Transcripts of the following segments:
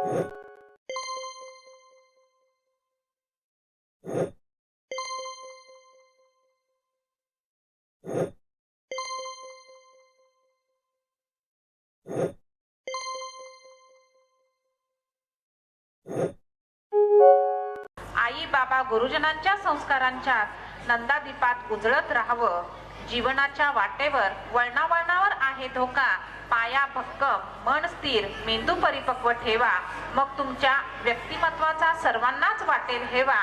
आई बाबा गुरुजनांच्या संस्कारांच्या नंदादीपात उजळत राहावं. जीवनाच्या वाटेवर वळणावळणावर आहे धोका. पाया भक्कम, मन स्थिर, मेंदू परिपक्व ठेवा. मग तुमच्या व्यक्तिमत्वाचा सर्वांनाच वाटेल हेवा.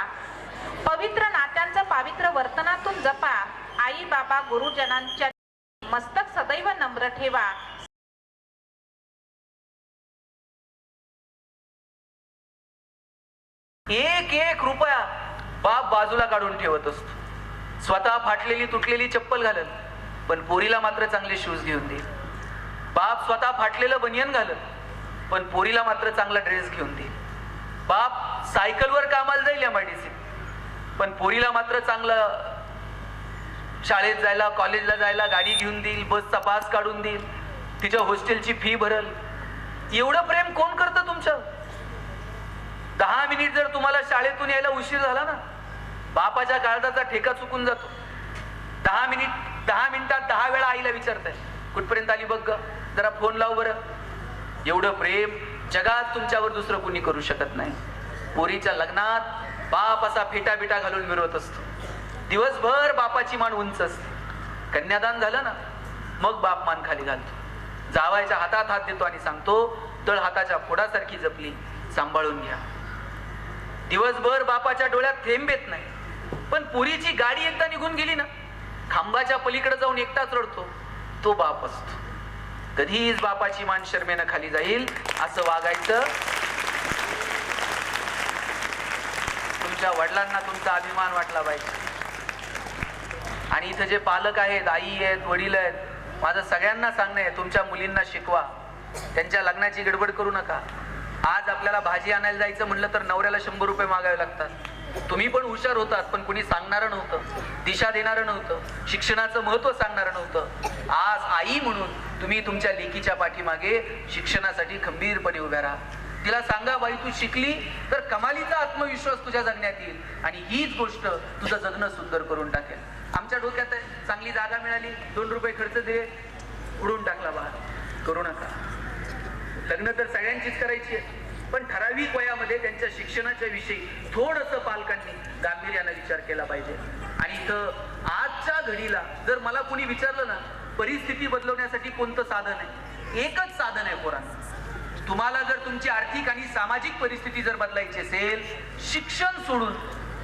पवित्र नात्यांचं पावित्र वर्तनातून जपा. आई बाबा गुरुजनांच्या मस्तक सदैव नम्र ठेवा. एक एक रुपया बाप बाजूला काढून ठेवत असतो. स्वतः फाटलेली तुटलेली चप्पल घालत, पण पोरीला मात्र चांगले शूज घेऊन देईल. बाप स्वतः फाटलेलं बनियन घालत, पण पोरीला मात्र चांगला ड्रेस घेऊन देईल. बाप सायकलवर कामाला जाईल MIDC, पण पोरीला मात्र चांगलं शाळेत जायला, कॉलेजला जायला गाडी घेऊन देईल, बसचा पास काढून देईल, तिच्या हॉस्टेलची फी भरल. एवढं प्रेम कोण करतं तुमचं? 10 मिनिट जर तुम्हाला शाळेतून यायला उशीर झाला ना, बापाच्या काळजाचा ठेका चुकून जातो. 10 मिनिटात 10 वेळा आईला विचारताय, कुठपर्यंत आली बघ ग, जरा फोन लाव बरं. एवढं प्रेम जगात तुमच्यावर दुसरं कुणी करू शकत नाही. पोरीच्या लग्नात बाप असा फेटा बिटा घालून मिरवत असतो. दिवसभर बापाची मान उंच असते. कन्यादान झालं ना, मग बाप मान खाली घालतो. जावायच्या हातात हात देतो आणि सांगतो, तळ हाताच्या फोडासारखी जपली, सांभाळून घ्या. दिवसभर बापाच्या डोळ्यात थेंब येत नाही, पण पुरीची गाडी एकदा निघून गेली ना, खांबाच्या पलीकडे जाऊन एकटाच रडतो. तो बाप असतो. कधीच बापाची मान शर्मेनं खाली जाईल असं वागायचं. तुमच्या वडिलांना तुमचा अभिमान वाटला पाहिजे. आणि इथं जे पालक आहेत, आई आहेत, वडील आहेत, माझं सगळ्यांना सांगणं आहे, तुमच्या मुलींना शिकवा. त्यांच्या लग्नाची गडबड करू नका. आज आपल्याला भाजी आणायला जायचं म्हणलं तर नवऱ्याला 100 रुपये मागावे लागतात. तुम्ही पण हुशार होतात, पण कुणी सांगणारं नव्हतं, दिशा देणारं नव्हतं, शिक्षणाचं महत्व सांगणारं नव्हतं. आज आई म्हणून तुम्ही तुमच्या लेकीच्या पाठीमागे शिक्षणासाठी खंबीरपणे उभ्या राहा. तिला सांगा, बाई तू शिकली तर कमालीचा आत्मविश्वास तुझ्या जगण्यात येईल आणि हीच गोष्ट तुझं जगणं सुंदर करून टाकेल. आमच्या डोक्यात चांगली जागा मिळाली, 2 रुपये खर्च दे, उडून टाकला बाहेर. करू नका. लग्न तर सगळ्यांचीच करायची आहे, पण ठराविक वयामध्ये त्यांच्या शिक्षणाच्या विषयी थोडंसं पालकांनी गांभीर्याने विचार केला पाहिजे. आणि इथं आजच्या घडीला जर मला कुणी विचारलं ना, परिस्थिती बदलवण्यासाठी कोणतं साधन आहे? एकच साधन आहे पोरांना. तुम्हाला जर तुमची आर्थिक आणि सामाजिक परिस्थिती जर बदलायची असेल, शिक्षण सोडून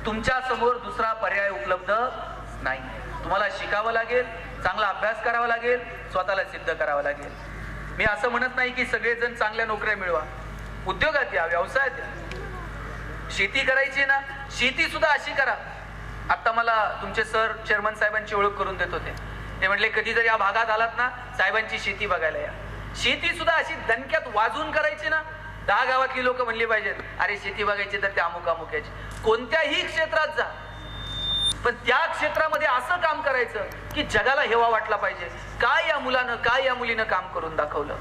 तुमच्या समोर दुसरा पर्याय उपलब्ध नाही. तुम्हाला शिकावं लागेल, चांगला अभ्यास करावा लागेल, स्वतःला सिद्ध करावं लागेल. मी असं म्हणत नाही की सगळेजण चांगल्या नोकऱ्या मिळवा, उद्योगात या, व्यवसायात या. शेती करायची ना, शेती सुद्धा अशी करा. आता मला तुमचे सर चेअरमन साहेबांची ओळख करून देत होते. ते म्हणले, कधी जर या भागात आलात ना, साहेबांची शेती बघायला या. शेती सुद्धा अशी दणक्यात वाजून करायची ना, 10 गावातली लोक म्हणली पाहिजेत, अरे शेती बघायची तर ते अमुक अमुक याची. कोणत्याही क्षेत्रात जा, पण त्या क्षेत्रामध्ये असं काम करायचं की जगाला हेवा वाटला पाहिजे. काय या मुलानं, काय या मुलीनं काम करून दाखवलं.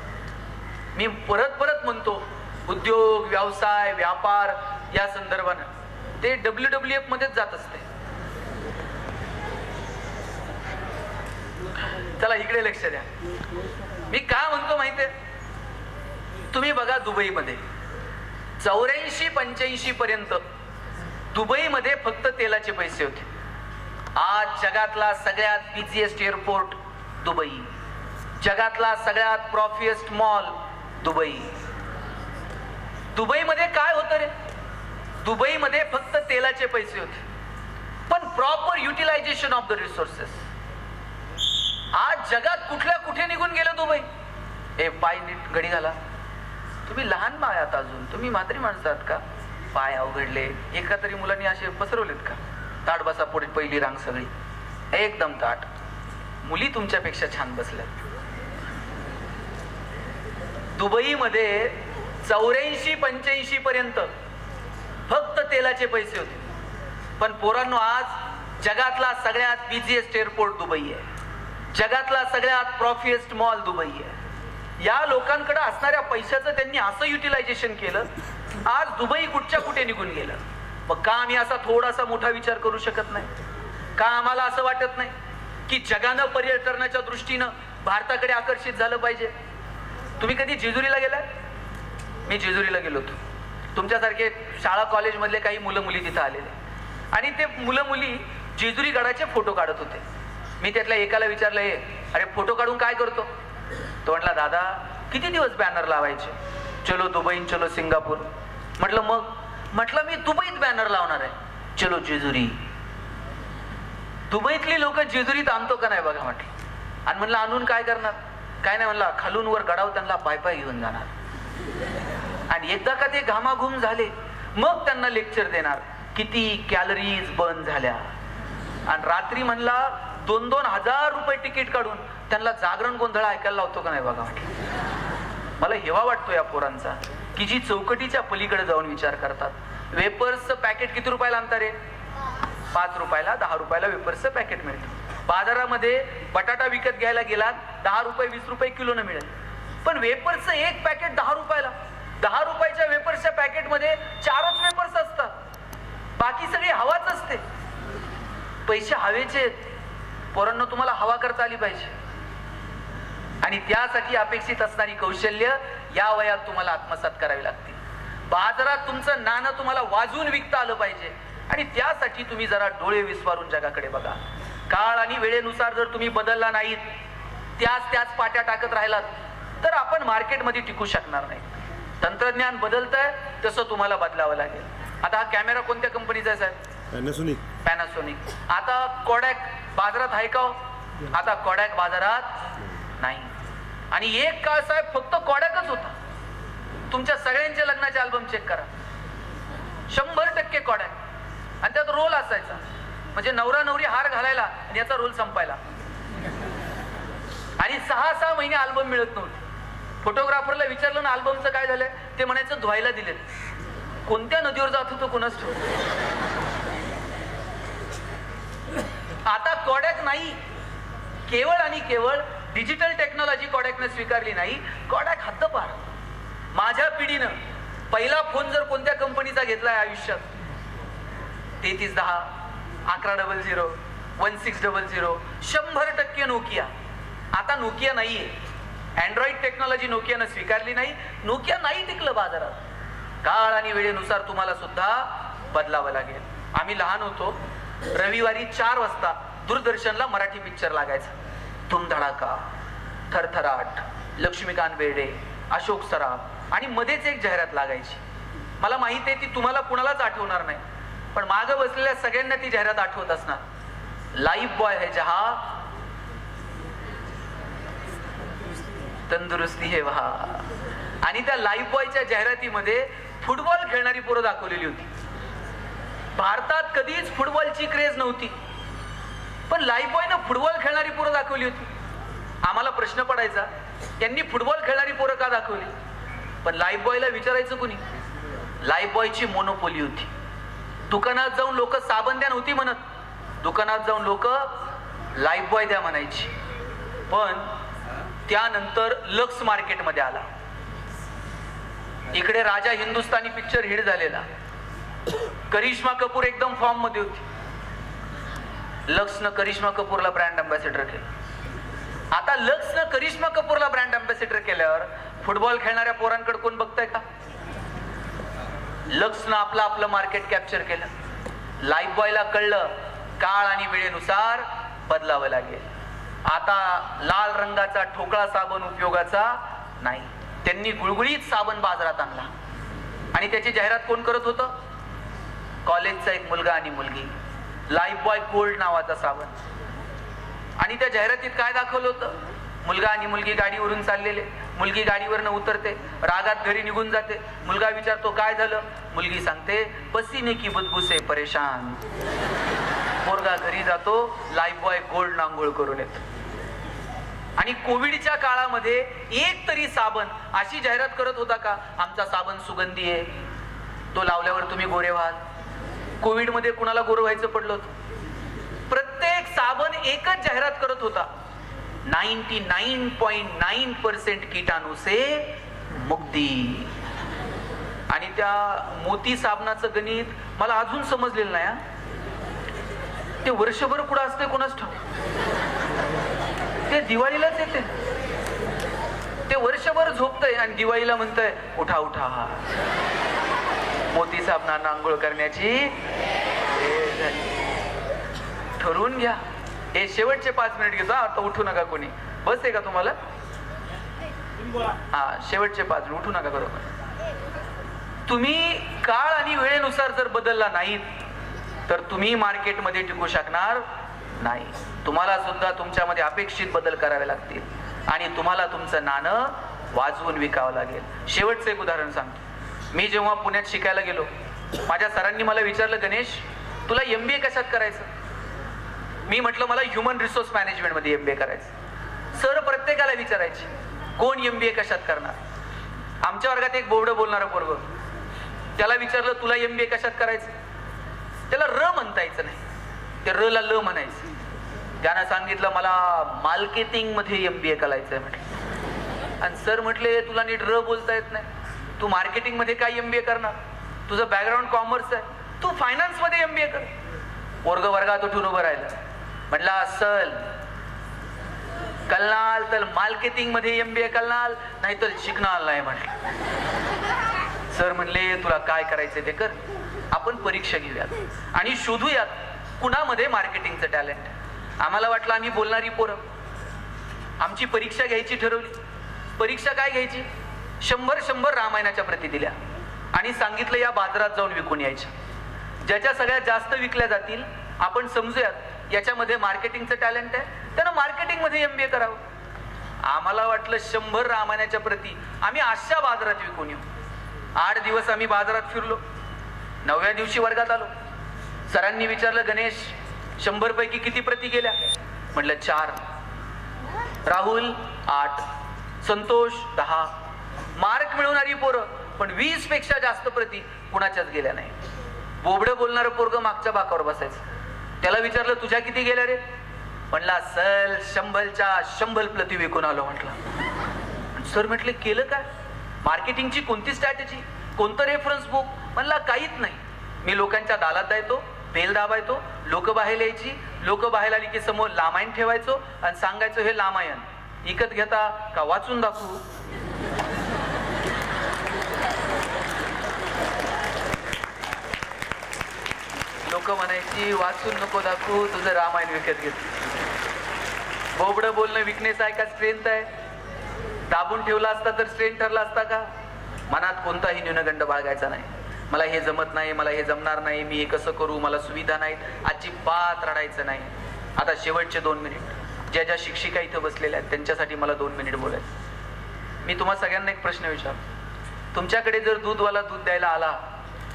मी परत परत म्हणतो, उद्योग, व्यवसाय, व्यापार या संदर्भानं ते WWF मध्येच जात असते. चला इकडे लक्ष द्या. मी काय म्हणतो माहितीये, तुम्ही बघा दुबईमध्ये 84-85 पर्यंत दुबईमध्ये फक्त तेलाचे पैसे होते. आज जगातला सगळ्यात बिझिएस्ट एअरपोर्ट दुबई, जगातला सगळ्यात प्रॉफिएस्ट मॉल दुबई. दुबईमध्ये काय होतं रे? दुबईमध्ये फक्त तेलाचे पैसे होते, पण proper utilisation of the resources. आज जगात कुठल्या कुठे निघून गेलं दुबई. ए पाय नीट घडी घाला. तुम्ही लहान बाळ आहात अजून, तुम्ही म्हातारी माणसं आहात का? पाय अवघडले. एका तरी मुलांनी असे पसरवलेत का? ताट बसा, पुढे पहिली रांग सगळी एकदम ताट. मुली तुमच्यापेक्षा छान बसल्या. दुबईमध्ये 84-85 पर्यंत फक्त तेलाचे पैसे होते, पण पोरांनो आज जगातला सगळ्यात बिझिएस्ट एअरपोर्ट दुबई आहे, जगातला सगळ्यात प्रॉफिएस्ट मॉल दुबई आहे. या लोकांकडे असणाऱ्या पैशाचं त्यांनी असं युटिलायझेशन केलं, आज दुबई कुठच्या कुठे निघून गेलं. मग का आम्ही असा थोडासा मोठा विचार करू शकत नाही? का आम्हाला असं वाटत नाही की जगानं पर्यटनाच्या दृष्टीनं भारताकडे आकर्षित झालं पाहिजे? तुम्ही कधी जेजुरीला गेलाय? मी जेजुरीला गेलो होतो. तुमच्यासारखे शाळा कॉलेजमधले काही मुलं मुली तिथं आलेले आणि ते मुलं मुली जेजुरी गडाचे फोटो काढत होते. मी त्यातल्या एकाला विचारलं, अरे फोटो काढून काय करतो? तो म्हटला, दादा किती दिवस बॅनर लावायचे, चलो दुबई, चलो सिंगापूर. म्हटलं मग? म्हटलं मी दुबईत बॅनर लावणार आहे, चलो जेजुरी. दुबईतली लोक जेजुरीत आणतो का नाही बघा म्हटलं. आणि म्हणलं आणून काय करणार? काय नाही म्हणला, खालून वर गडावर त्यांना पाय पाय घेऊन जाणार आणि एकदा का ते घामाघूम झाले मग त्यांना लेक्चर देणार किती कॅलरीज बर्न झाल्या. आणि रात्री म्हणला 2-2 हजार रुपये तिकीट काढून त्यांना जागरण गोंधळ ऐकायला लावतो का नाही बघा म्हटलं. मला हेवा वाटतो या पोरांचा की जी चौकटीच्या पलीकडे जाऊन विचार करतात. वेपर्सचं पॅकेट किती रुपयाला आणता रे? 5 रुपयाला 10 रुपयाला वेपर्सचं पॅकेट मिळतं. बाजारामध्ये बटाटा विकत घ्यायला गेलात 10 रुपये 20 रुपये किलोनं मिळेल. पण वेपर्सचं एक पॅकेट 10 रुपयाला. 10 रुपयाच्या वेपर्सच्या पॅकेटमध्ये 4च वेपर्स असतात, बाकी सगळी हवाच असते. पैसे हवेचे. पोरांनो, तुम्हाला हवा करता आली पाहिजे आणि त्यासाठी अपेक्षित असणारी कौशल्य या वयात तुम्हाला आत्मसात करावी लागतील. बाजारात तुमचं नाणं तुम्हाला वाजवून विकता आलं पाहिजे आणि त्यासाठी तुम्ही जरा डोळे विस्वारून जगाकडे बघा. काळ आणि वेळेनुसार जर तुम्ही बदलला नाहीत, त्याच पाट्या टाकत राहिलात तर आपण मार्केटमध्ये टिकू शकणार नाही. तंत्रज्ञान बदलतंय तसं तुम्हाला बदलावं लागेल. आता हा कॅमेरा कोणत्या कंपनीचा आहे साहेब? पॅनासोनिक. आता कोडॅक बाजारात आहे का? आता कोडॅक बाजारात नाही. आणि एक काळ साहेब फक्त कोडॅकच होता. तुमच्या सगळ्यांचे लग्नाचे अल्बम चेक करा, 100% कोडॅक. आणि त्यात रोल असायचा, म्हणजे नवरा नवरी हार घालायला आणि याचा रोल संपायला. आणि 6-6 महिने अल्बम मिळत नव्हते. फोटोग्राफरला विचारलं ना अल्बमचं काय झालंय, ते म्हणायचं धुवायला दिले. कोणत्या नदीवर जात होतो कोणाच ठेव. आता कोडॅक नाही. केवळ आणि केवळ डिजिटल टेक्नॉलॉजी कोडॅकने स्वीकारली नाही, कोडॅक हद्दपार. माझ्या पिढीनं पहिला फोन जर कोणत्या कंपनीचा घेतलाय आयुष्यात, 3310, 1100, 1600, 100% नोकिया. आता नोकिया नाहीये. अँड्रॉइड टेक्नॉलॉजी नोकियानं स्वीकारली नाही. नोकिया नाही टिकलं बाजारात. काळ आणि वेळेनुसार तुम्हाला सुद्धा बदलावं लागेल. आम्ही लहान होतो, रविवारी 4 वाजता दूरदर्शनला मराठी पिक्चर लागायचा. धूमधडाका, थरथराट, लक्ष्मीकांत बेर्डे, अशोक सराफ आणि मध्येच एक जाहिरात लागायची. मला माहित आहे ती तुम्हाला कुणालाच आठवणार नाही, पण मागं बसलेल्या सगळ्यांना ती जाहिरात आठवत असणार. लाईफ बॉय है जहा, तंदुरुस्ती है वहा. आणि त्या लाईफ बॉयच्या जाहिरातीमध्ये फुटबॉल खेळणारी पोरं दाखवलेली होती. भारतात कधीच फुटबॉलची क्रेज नव्हती, पण लाईफ बॉयनं फुटबॉल खेळणारी पोरं दाखवली होती. आम्हाला प्रश्न पडायचा, यांनी फुटबॉल खेळणारी पोरं का दाखवली? पण लाईफ बॉयला विचारायचं कुणी? लाईफ बॉयची मोनोपोली होती. दुकानात जाऊन लोक साबण द्या नव्हती म्हणत, दुकानात जाऊन लोक लाईफ बॉय द्या म्हणायची. पण त्यानंतर लक्स मार्केटमध्ये आला. इकडे राजा हिंदुस्तानी पिक्चर हिट झालेला. करिश्मा कपूर एकदम फॉर्म मध्ये होती. लक्सनं करिश्मा कपूरला ब्रँड अँबॅसेडर केलं. आता लक्सनं करिश्मा कपूरला ब्रँड अँबॅसेडर केल्यावर फुटबॉल खेळणाऱ्या पोरांकडे कोण बघताय का? लक्सनं आपलं मार्केट कॅप्चर केलं. लाईफ बॉयला कळलं काळ आणि वेळेनुसार बदलावं लागेल. आता लाल रंगाचा ठोकळा साबण उपयोगाचा नाही. त्यांनी गुळगुळीत साबण बाजारात आणला आणि त्याची जाहिरात कोण करत होतं? कॉलेजचा एक मुलगा आणि मुलगी. लाईफ बॉय गोल्ड नावाचा साबण. आणि त्या जाहिरातीत काय दाखवलं होतं? मुलगा आणि मुलगी गाडीवरून चाललेले. मुलगी गाडीवरनं उतरते, रागात घरी निघून जाते. मुलगा विचारतो काय झालं? मुलगी सांगते पसीने की बदबू से परेशान. पोरगा घरी जातो, लाईफ बॉय गोल्ड आंघोळ करून येतो. आणि कोविडच्या काळामध्ये एक तरी साबण अशी जाहिरात करत होता का? आमचा साबण सुगंधी आहे, तो लावल्यावर तुम्ही गोरे व्हाल. कोविड मध्ये कुणाला गोरं व्हायचं पडलं होतं? प्रत्येक साबण एकच जाहिरात करत होता, 99.9% कीटाणू से मुक्ती. आणि त्या मोती साबणाचं गणित मला अजून समजलेलं नाही हा. ते वर्षभर कुठं असते कोणाच ठाऊक. ते दिवाळीलाच येते. ते वर्षभर झोपतंय आणि दिवाळीला म्हणतंय उठा उठा. मोती साबणानं आंघोळ करण्याची वेळ झाली. ठरवून घ्या. हे शेवटचे 5 मिनिट घेतो. आता उठू नका कोणी. बस आहे का तुम्हाला? हा, शेवटचे 5 मिनिट उठू नका. बरोबर. तुम्ही काळ आणि वेळेनुसार जर बदलला नाहीत तर तुम्ही मार्केटमध्ये टिकू शकणार नाही. तुम्हाला सुद्धा तुमच्यामध्ये अपेक्षित बदल करावे लागतील आणि तुम्हाला तुमचं नाणं वाजवून विकावं लागेल. शेवटचं एक उदाहरण सांगतो. मी जेव्हा पुण्यात शिकायला गेलो, माझ्या सरांनी मला विचारलं, गणेश तुला MBA कशात करायचं? मी म्हटलं मला ह्युमन रिसोर्स मॅनेजमेंट मध्ये MBA करायचं. सर प्रत्येकाला विचारायचे कोण MBA कशात करणार. आमच्या वर्गात एक बोबडं बोलणारं पोरग, त्याला विचारलं तुला MBA कशात करायचं? त्याला र म्हणता यायचं नाही, ते र ला ल म्हणायचं. त्यानं सांगितलं मला मार्केटिंग मध्ये MBA करायचंय म्हटलं. आणि सर म्हटले तुला नीट र बोलता येत नाही, तू मार्केटिंग मध्ये काय MBA करणार? तुझं बॅकग्राऊंड कॉमर्स आहे, तू फायनान्स मध्ये MBA कर. पोरग वर्गात उठून उभं राहिलं. म्हटलं सल कलनाल तर मार्केटिंग मध्ये MBA कलनाल, नाही तर शिकणार नाही म्हटलं. सर म्हणले तुला काय करायचं ते कर, आपण परीक्षा घेऊयात आणि शोधूयात कुणामध्ये मार्केटिंगचं टॅलेंट. आम्हाला वाटलं आम्ही बोलणारी पोरं. आमची परीक्षा घ्यायची ठरवली. परीक्षा काय घ्यायची? 100 रामायणाच्या प्रती दिल्या आणि सांगितलं या बाजारात जाऊन विकून यायच्या. ज्याच्या सगळ्यात जास्त विकल्या जातील आपण समजूयात याच्यामध्ये मार्केटिंगचं टॅलेंट आहे, त्यानं मार्केटिंग मध्ये MBA करावं. आम्हाला वाटलं 100 रामायणाच्या प्रती आम्ही अशा बाजारात विकून येऊ. 8 दिवस आम्ही बाजारात फिरलो. 9व्या दिवशी वर्गात आलो. सरांनी विचारलं गणेश 100 पैकी किती प्रती गेल्या? म्हटलं 4. राहुल 8, संतोष 10. मार्क मिळवणारी पोरं पण 20 पेक्षा जास्त प्रती कुणाच्याच गेल्या नाही. बोबडं बोलणारं पोरग मागच्या बाकावर बसायचं. त्याला विचारलं तुझ्या किती गेल्या रे? म्हणला सल 100च्या 100 प्रती विकून आलो म्हटलं. सर म्हटले केलं काय? मार्केटिंगची कोणती स्ट्रॅटेजी, कोणतं रेफरन्स बुक? म्हणला काहीच नाही. मी लोकांच्या दालात जायचो, बेल दाबायचो, लोक बाहेर यायची. लोक बाहेर आली की समोर लामायण ठेवायचो आणि सांगायचो हे लामायण विकत घेता का वाचून दाखवू? लोक म्हणायची वाचून नको दाखवू, तुझं रामायण विकत घेत. बोबडं बोलणं विकनेस आहे का स्ट्रेंथ आहे? दाबून ठेवला असता तर स्ट्रेंथ ठरला असता का? मनात कोणताही न्यूनगंड बाळगायचा नाही. मला हे जमत नाही, मला हे जमणार नाही, मी हे कसं करू, मला सुविधा नाहीत, अजिबात रडायचं नाही. आता शेवटचे 2 मिनिट ज्या ज्या शिक्षिका इथं बसलेल्या आहेत त्यांच्यासाठी मला 2 मिनिट बोलायचं. मी तुम्हा सगळ्यांना एक प्रश्न विचारतो. तुमच्याकडे जर दूधवाला दूध द्यायला आला,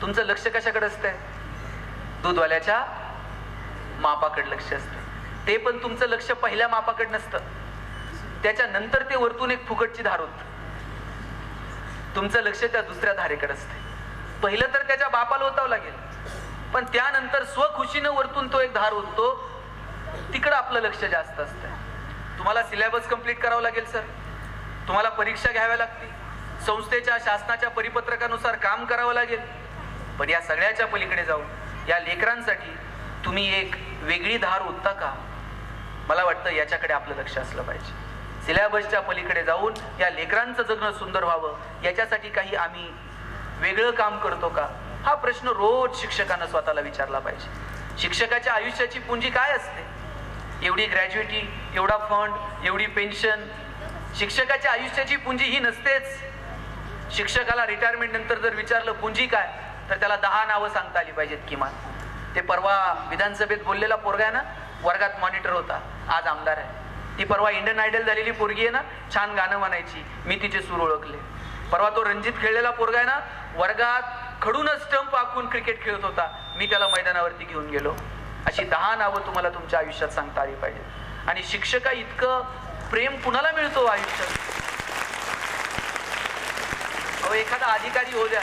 तुमचं लक्ष कशाकडे असतंय? दूधवाल्याच्या मापाकडे लक्ष असतं. ते पण तुमचं लक्ष पहिल्या मापाकडे नसतं, त्याच्यानंतर ते वरतून एक फुकटची धार होत. तुमचं लक्ष त्या दुसऱ्या धारेकडे असते. पहिलं तर त्याच्या बापाला ओतावं लागेल, पण त्यानंतर स्वखुशीनं वरतून तो एक धार होतो, तिकडं आपलं लक्ष जास्त असतं. तुम्हाला सिलेबस कंप्लीट करावं लागेल सर, तुम्हाला परीक्षा घ्याव्या लागतील, संस्थेच्या शासनाच्या परिपत्रकानुसार काम करावं लागेल. पण या सगळ्याच्या पलीकडे जाऊन या लेकरांसाठी तुम्ही एक वेगळी धार ओतता का? मला वाटतं याच्याकडे आपलं लक्ष असलं पाहिजे. सिलेबसच्या पलीकडे जाऊन या लेकरांचं जगणं सुंदर व्हावं याच्यासाठी काही आम्ही वेगळं काम करतो का? हा प्रश्न रोज शिक्षकांना स्वतःला विचारला पाहिजे. शिक्षकाच्या आयुष्याची पुंजी काय असते? एवढी ग्रॅज्युएटी, एवढा फंड, एवढी पेन्शन. शिक्षकाच्या आयुष्याची पुंजी ही नसतेच. शिक्षकाला रिटायरमेंट नंतर जर विचारलं पुंजी काय, तर त्याला 10 नावं सांगता आली पाहिजेत किमान. ते परवा विधानसभेत बोललेला पोरगा आहे ना, वर्गात मॉनिटर होता, आज आमदार आहे. ती परवा इंडियन आयडल झालेली पोरगी आहे ना, छान गाणं म्हणायची, मी तिचे सूर ओळखले. परवा तो रणजित खेळलेला पोरगा आहे ना, वर्गात खडूनच स्टंप आखून क्रिकेट खेळत होता, मी त्याला मैदानावरती घेऊन गेलो. अशी 10 नावं तुम्हाला तुमच्या आयुष्यात सांगता आली पाहिजेत. आणि शिक्षका इतकं प्रेम कुणाला मिळतो आयुष्यात? अहो, एखादा अधिकारी होऊ द्या,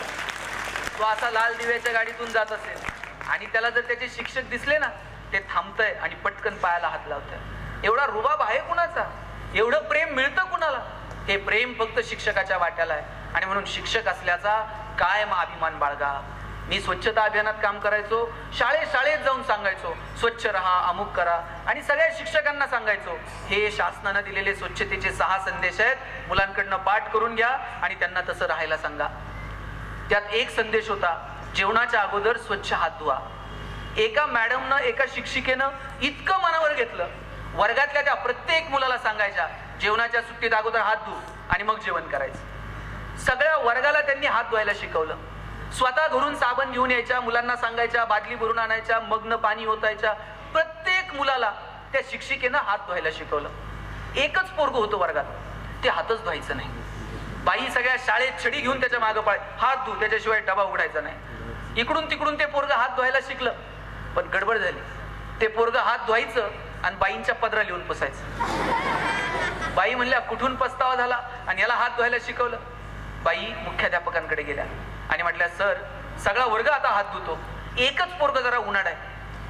तो असा लाल दिव्याच्या गाडीतून जात असेल आणि त्याला जर त्याचे शिक्षक दिसले ना, ते थांबतंय आणि पटकन पायाला हात लावतंय. एवढा रुबाब आहे कुणाचा? एवढं प्रेम मिळतं कुणाला? हे प्रेम फक्त शिक्षकाच्या वाट्याला आहे. आणि म्हणून शिक्षक असल्याचा कायम अभिमान बाळगा. मी स्वच्छता अभियानात काम करायचो, शाळेत जाऊन सांगायचो स्वच्छ राहा, अमुक करा, आणि सगळ्या शिक्षकांना सांगायचो हे शासनानं दिलेले स्वच्छतेचे 6 संदेश आहेत, मुलांकडनं पाठ करून घ्या आणि त्यांना तसं राहायला सांगा. त्यात एक संदेश होता, जेवणाच्या अगोदर स्वच्छ हात धुवा. एका मॅडमनं, एका शिक्षिकेनं इतकं मनावर घेतलं, वर्गातल्या त्या प्रत्येक मुलाला सांगायच्या जेवणाच्या सुट्टीत अगोदर हात धु आणि मग जेवण करायचं. सगळ्या वर्गाला त्यांनी हात धुवायला शिकवलं. स्वतः घरून साबण घेऊन यायच्या, मुलांना सांगायच्या, बादली भरून आणायच्या, मग्न पाणी ओतायच्या. प्रत्येक मुलाला त्या शिक्षिकेनं हात धुवायला शिकवलं. एकच पोरगं होतं वर्गात, ते हातच धुवायचं नाही. बाई सगळ्या शाळेत छडी घेऊन त्याच्या मागं पाय, हात धु, त्याच्याशिवाय डबा उघडायचा नाही. इकडून तिकडून ते पोरगं हात धुवायला शिकलं, पण गडबड झाली. ते पोरगं हात धुवायचं आणि बाईंच्या पदरा लिहून पुसायचं. बाई म्हणल्या कुठून पस्तावा झाला आणि याला हात धुवायला शिकवलं. बाई मुख्याध्यापकांकडे गेल्या आणि म्हटल्या, सर सगळा वर्ग आता हात धुतो, एकच पोरगं जरा उन्हाळ आहे,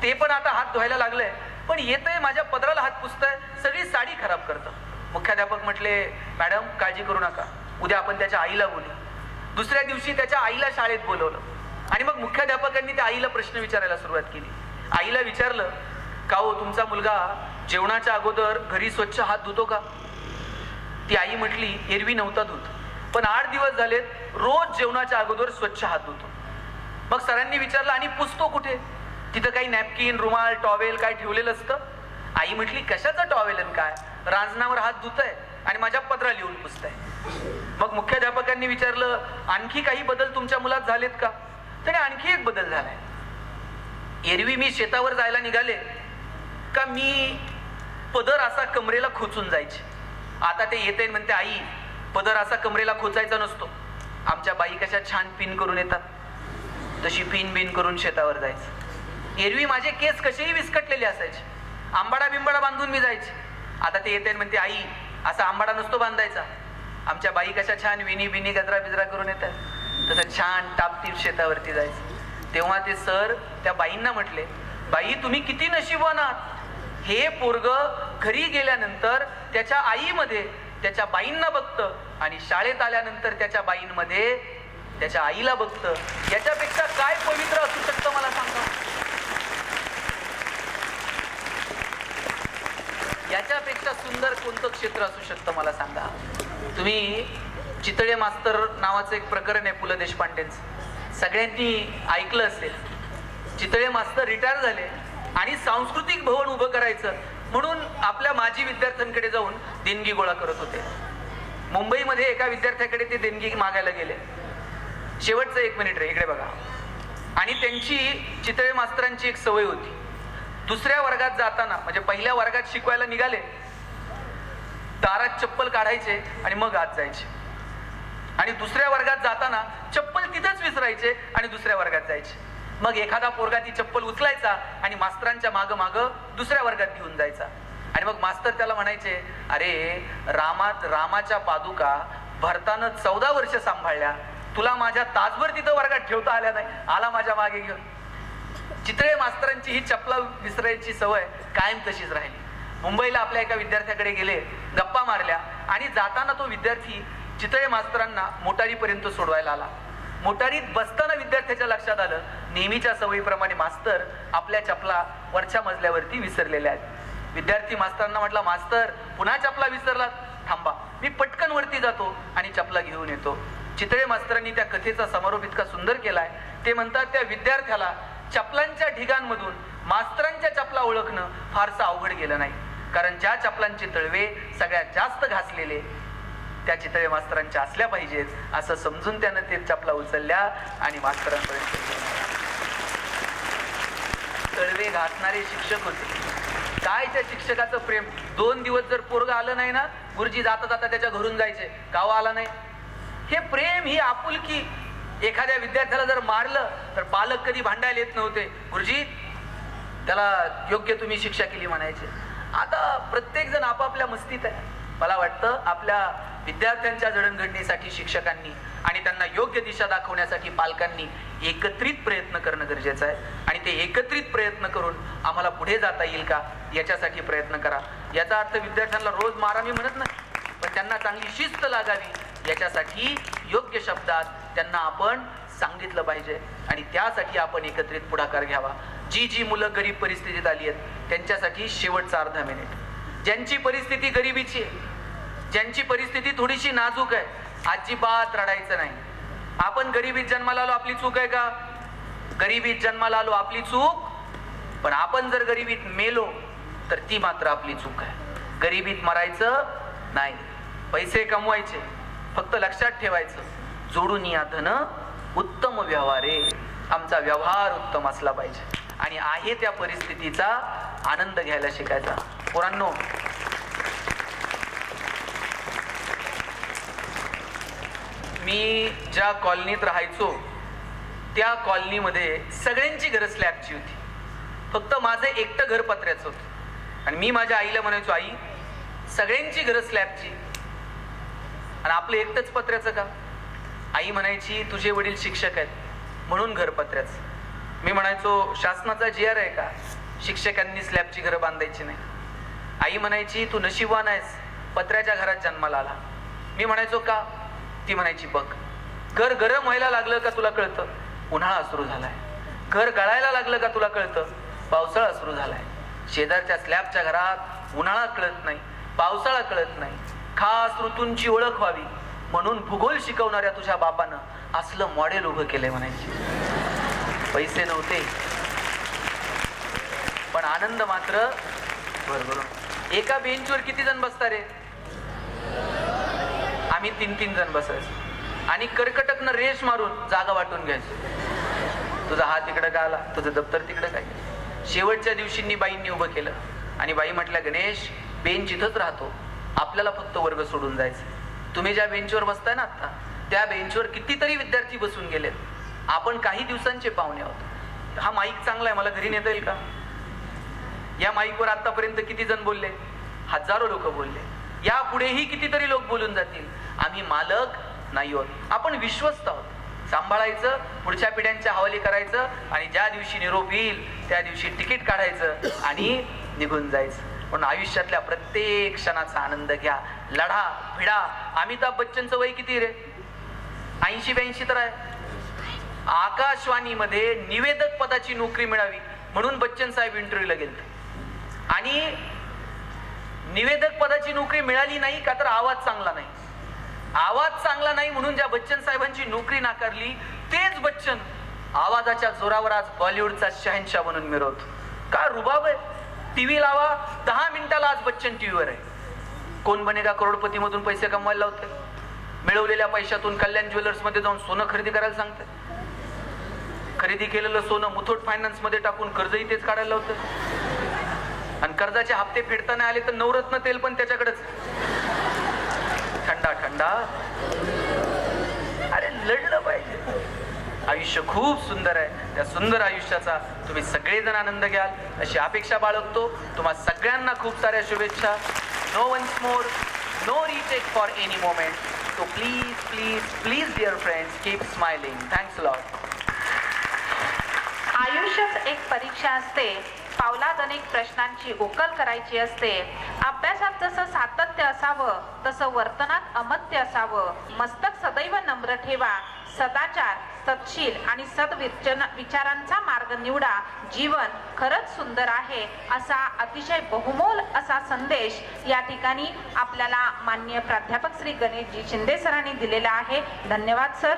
ते पण आता हात धुवायला लागलंय, पण येतंय माझ्या पदराला हात पुसतंय, सगळी साडी खराब करतं. मुख्याध्यापक म्हटले, मॅडम काळजी करू नका, उद्या आपण त्याच्या आईला बोलू. दुसऱ्या दिवशी त्याच्या आईला शाळेत बोलवलं आणि मग मुख्याध्यापकांनी त्या आईला प्रश्न विचारायला सुरुवात केली. आईला विचारलं, का हो तुमचा मुलगा जेवणाच्या अगोदर घरी स्वच्छ हात धुतो का? ती आई म्हटली, एरवी नव्हता धुत, पण 8 दिवस झालेत रोज जेवणाच्या अगोदर स्वच्छ हात धुतो. मग सरांनी विचारलं, आणि पुसतो कुठे? तिथं काही नॅपकिन, रुमाल, टॉवेल काय ठेवलेलं असतं? आई म्हटली, कशाचं टॉवेल आणि काय, रांजणावर हात धुतय आणि माझ्या पदरा लिहून पुसताय. मग मुख्याध्यापकांनी विचारलं, आणखी काही बदल तुमच्या मुलात झालेत का? त्याने आणखी एक बदल झालाय. एरवी मी शेतावर जायला निघाले का मी पदर असा कमरेला खोचून जायचे, आता ते येते म्हणते, आई पदर असा कमरेला खोचायचा नसतो, आमच्या बाई कशा छान पिन करून येतात, तशी पिन बिन करून शेतावर जायचं. एरवी माझे केस कसेही विस्कटलेले असायचे, आंबाडा बिंबाडा बांधून मी जायचे, आता ते येते म्हणते, आई असा आंबाडा नसतो बांधायचा, आमच्या बाई कशा छान विनी बिनी गजरा बिजरा करून येतात, तसं छान टापटीप शेतावरती जायचं. तेव्हा ते सर त्या बाईंना म्हटले, बाई तुम्ही किती नशीबवान आहात, हे पोरग घरी गेल्यानंतर त्याच्या आईमध्ये त्याच्या बाईंना बघतं आणि शाळेत आल्यानंतर त्याच्या बाईंमध्ये त्याच्या आईला बघतं. याच्यापेक्षा काय पवित्र असू शकतं मला सांगा? याच्यापेक्षा सुंदर कोणतं क्षेत्र असू शकतं मला सांगा? तुम्ही चितळे मास्तर नावाचं एक प्रकरण आहे पु ल देशपांडेंचं, सगळ्यांनी ऐकलं असेल. चितळे मास्तर रिटायर झाले आणि सांस्कृतिक भवन उभं करायचं म्हणून आपल्या माजी विद्यार्थ्यांकडे जाऊन देणगी गोळा करत होते. मुंबईमध्ये एका विद्यार्थ्याकडे ते देणगी मागायला गेले. शेवटचं 1 मिनिट रे, इकडे बघा. आणि त्यांची चितळे मास्तरांची एक सवय होती, दुसऱ्या वर्गात जाताना, म्हणजे पहिल्या वर्गात शिकवायला निघाले, दारात चप्पल काढायचे आणि मग आत जायचे, आणि दुसऱ्या वर्गात जाताना चप्पल तिथंच विसरायचे आणि दुसऱ्या वर्गात जायचे. मग एखादा पोरगा ती चप्पल उचलायचा आणि मास्तरांच्या मागं मागं दुसऱ्या वर्गात घेऊन जायचा. आणि मग मास्तर त्याला म्हणायचे, अरे रामाच्या पादुका भरतानं 14 वर्ष सांभाळल्या, तुला माझ्या तासभर तिथं वर्गात ठेवता आल्या नाही, आला माझ्या मागे घेऊन. चितळे मास्तरांची ही चपला विसरायची सवय कायम तशीच राहिली. मुंबईला आपल्या एका विद्यार्थ्याकडे गेले, गप्पा मारल्या, आणि जाताना तो विद्यार्थी चितळे मास्तरांना मोटारीपर्यंत सोडवायला आला. मोटारीत बसताना विद्यार्थ्याच्या लक्षात आलं, नेहमीच्या सवयीप्रमाणे मास्तर आपल्या चपला वरच्या मजल्यावरती विसरलेल्या आहेत. विद्यार्थी मास्तरांना म्हटला, मास्तर पुन्हा चपला विसरलात, थांबा मी पटकन वरती जातो आणि चपला घेऊन येतो. चितळे मास्तरांनी त्या कथेचा समारोप इतका सुंदर केलाय, ते म्हणतात, त्या विद्यार्थ्याला चपलांच्या ढिगांमधून मास्तरांच्या चपला ओळखणं फारसं अवघड गेलं नाही, कारण ज्या चपलांचे तळवे सगळ्यात जास्त घासलेले त्या चितळे मास्तरांच्या असल्या पाहिजेत असं समजून त्यानं ते चपला उचलल्या आणि मास्तरांपर्यंत. तळवे घासणारे शिक्षक होते. काय त्या शिक्षकाचं प्रेम! 2 दिवस जर पोरगं आलं नाही ना, गुरुजी जाता जाता त्याच्या घरून जायचे, गाव आला नाही. हे प्रेम, ही आपुलकी. एखाद्या विद्यार्थ्याला जर मारलं तर पालक कधी भांडायला येत नव्हते, गुरुजी त्याला योग्य तुम्ही शिक्षा केली म्हणायचे. आता प्रत्येक जण आपापल्या मस्तीत आहे. मला वाटतं आपल्या विद्यार्थ्यांच्या जडणघडणीसाठी शिक्षकांनी आणि त्यांना योग्य दिशा दाखवण्यासाठी पालकांनी एकत्रित प्रयत्न करणं गरजेचं आहे. आणि ते एकत्रित प्रयत्न करून आम्हाला पुढे जाता येईल का याच्यासाठी प्रयत्न करा. याचा अर्थ विद्यार्थ्यांना रोज मारा मी म्हणत नाही, पण त्यांना चांगली शिस्त लागावी याच्यासाठी योग्य शब्दात त्यांना आपण सांगितलं पाहिजे आणि त्यासाठी आपण एकत्रित पुढाकार घ्यावा. जी जी मुलं गरीब परिस्थितीत आली आहेत त्यांच्यासाठी शेवटचा अर्धा मिनिट. ज्यांची परिस्थिती गरिबीची आहे, ज्यांची परिस्थिती थोडीशी नाजूक आहे, अजिबात रडायचं नाही. आपण गरिबीत जन्माला आलो आपली चूक आहे का? गरिबीत जन्माला आलो आपली चूक, पण आपण जर गरिबीत मेलो तर ती मात्र आपली चूक आहे. गरिबीत मरायचं नाही, पैसे कमवायचे, फक्त लक्षात ठेवायचं जोडून या धन उत्तम व्यवहारे. आमचा व्यवहार उत्तम असला पाहिजे आणि आहे त्या परिस्थितीचा आनंद घ्यायला शिकायचा. पोरांनो, मी ज्या कॉलनीत राहायचो त्या कॉलनीमध्ये सगळ्यांची घरं स्लॅबची होती, फक्त माझं एकटं घर पत्र्याचं होतं. आणि मी माझ्या आईला म्हणायचो, आई सगळ्यांची घरं स्लॅबची आणि आपलं एकटंच पत्र्याचं का? आई म्हणायची, तुझे वडील शिक्षक आहेत म्हणून घर पत्र्याचं. मी म्हणायचो, शासनाचा GR आहे का शिक्षकांनी स्लॅबची घरं बांधायची नाही? आई म्हणायची, तू नशीबवान आहेस, पत्र्याच्या घरात जन्माला आला. मी म्हणायचो, का? ती म्हणायची, बघ घर गरम व्हायला लागलं का तुला कळतं उन्हाळा सुरू झालाय, घर गळायला लागलं का तुला कळतं पावसाळा सुरू झालाय. शेजारच्या स्लॅबच्या घरात उन्हाळा कळत नाही, पावसाळा कळत नाही. खास ऋतूंची ओळख व्हावी म्हणून भूगोल शिकवणाऱ्या तुझ्या बापानं असलं मॉडेल उभं केलंय म्हणायचे. पैसे नव्हते पण आनंद मात्र बरोबर. एका बेंचवर किती जण बसतात रे? आम्ही 3-3 जण बसायचो आणि कर्कटकनं रेष मारून जागा वाटून घ्यायचो. तुझा हात तिकडं का आला, तुझं दप्तर तिकडं काय. शेवटच्या दिवशींनी बाईंनी उभं केलं आणि बाई म्हटल्या, गणेश बेंच इथंच राहतो, आपल्याला फक्त वर्ग सोडून जायचं. तुम्ही ज्या बेंचवर बसताय ना आता त्या बेंचवर कितीतरी विद्यार्थी बसून गेलेत, आपण काही दिवसांचे पाहुणे आहोत. हा माईक चांगला आहे, मला घरी नेता येईल का? या माईकवर आतापर्यंत किती जण बोलले? हजारो लोक बोलले. या पुढेही कितीतरी लोक बोलून जातील. आम्ही मालक नाही आहोत, आपण विश्वस्त आहोत. सांभाळायचं, पुढच्या पिढ्यांच्या हवाली करायचं आणि ज्या दिवशी निरोप येईल त्या दिवशी तिकीट काढायचं आणि निघून जायचं. पण आयुष्यातल्या प्रत्येक क्षणाचा आनंद घ्या, लढा भिडा. अमिताभ बच्चनचं वय किती रे? 80-82 तर आहे. आकाशवाणीमध्ये निवेदक पदाची नोकरी मिळावी म्हणून बच्चन साहेब इंटरव्ह्यूला गेले आणि निवेदक पदाची नोकरी मिळाली नाही का तर आवाज चांगला नाही. आवाज चांगला नाही म्हणून ज्या बच्चन साहेबांची नोकरी नाकारली तेच बच्चन आवाजाच्या जोरावर आज बॉलिवूडचा शहनशाह बनून मिरवतो. का रुबाब आहे? टीव्ही लावा, 10 मिनिटाला आज बच्चन टीव्हीवर आहे. कोण बनेगा करोडपती मधून पैसे कमवायला लावते. मिळवलेल्या पैशातून कल्याण ज्वेलर्स मध्ये जाऊन सोनं खरेदी करायला सांगते. खरेदी केलेलं सोनं मुथूट फायनान्स मध्ये टाकून कर्जही तेच काढायला लावतं आणि कर्जाचे हप्ते फेडताना आले तर नवरत्न तेल पण त्याच्याकडेच. थंडा थंडा. अरे लढलं पाहिजे. आयुष्य खूप सुंदर आहे, त्या सुंदर आयुष्याचा तुम्ही सगळेजण आनंद घ्याल अशी अपेक्षा बाळगतो. तुम्हा सगळ्यांना खूप साऱ्या शुभेच्छा. No once more, no retake for any moment. So please dear friends, keep smiling. Thanks a lot. आयुष्यच एक परीक्षा असते, पावलात अनेक प्रश्नांची उकल करायची असते. अभ्यासात जसं सातत्य असावं तसं वर्तनात अमत्य असावं. मस्तक सदैव नम्र ठेवा. सदाचार, सत्शील आणि विचारांचा मार्ग निवडा. जीवन खरंच सुंदर आहे असा अतिशय बहुमोल असा संदेश या ठिकाणी आपल्याला माननीय प्राध्यापक श्री गणेशजी शिंदे सरांनी दिलेला आहे. धन्यवाद सर.